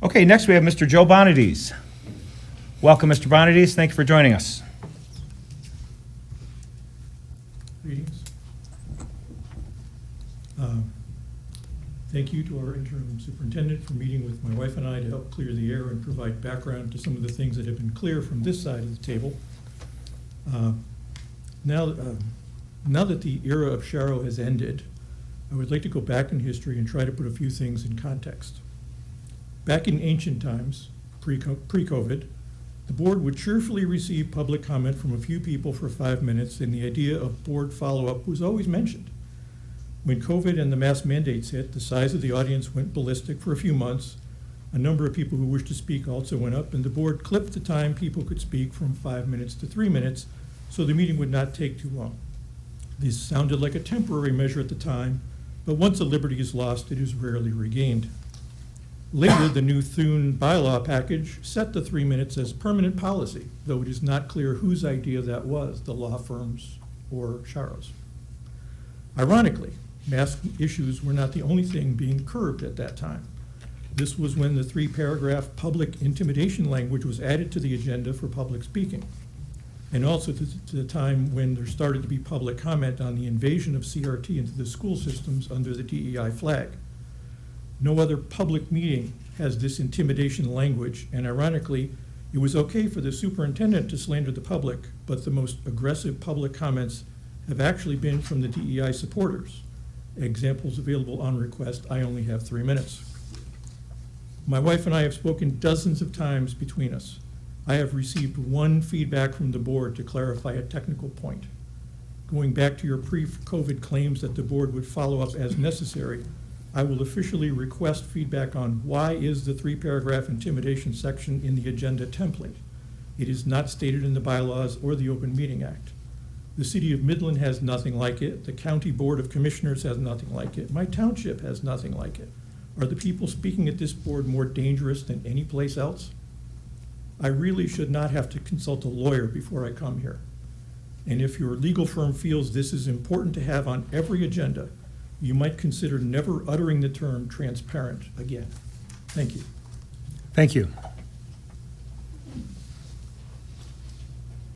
Okay, next we have Mr. Joe Bonadies. Welcome, Mr. Bonadies. Thank you for joining us. Greetings. Thank you to our interim superintendent for meeting with my wife and I to help clear the air and provide background to some of the things that have been clear from this side of the table. Now that the era of Sharo has ended, I would like to go back in history and try to put a few things in context. Back in ancient times, pre-COVID, the board would cheerfully receive public comment from a few people for 5 minutes, and the idea of board follow-up was always mentioned. When COVID and the mask mandates hit, the size of the audience went ballistic for a few months. A number of people who wished to speak also went up, and the board clipped the time people could speak from 5 minutes to 3 minutes, so the meeting would not take too long. This sounded like a temporary measure at the time, but once a liberty is lost, it is rarely regained. Later, the new Thune bylaw package set the 3 minutes as permanent policy, though it is not clear whose idea that was, the law firms or Sharo's. Ironically, mask issues were not the only thing being curbed at that time. This was when the 3-paragraph public intimidation language was added to the agenda for public speaking, and also to the time when there started to be public comment on the invasion of CRT into the school systems under the DEI flag. No other public meeting has this intimidation language, and ironically, it was okay for the superintendent to slander the public, but the most aggressive public comments have actually been from the DEI supporters. Examples available on request. I only have 3 minutes. My wife and I have spoken dozens of times between us. I have received one feedback from the board to clarify a technical point. Going back to your pre-COVID claims that the board would follow up as necessary, I will officially request feedback on why is the 3-paragraph intimidation section in the agenda template. It is not stated in the bylaws or the Open Meeting Act. The City of Midland has nothing like it. The County Board of Commissioners has nothing like it. My township has nothing like it. Are the people speaking at this board more dangerous than any place else? I really should not have to consult a lawyer before I come here. And if your legal firm feels this is important to have on every agenda, you might consider never uttering the term transparent again. Thank you. Thank you.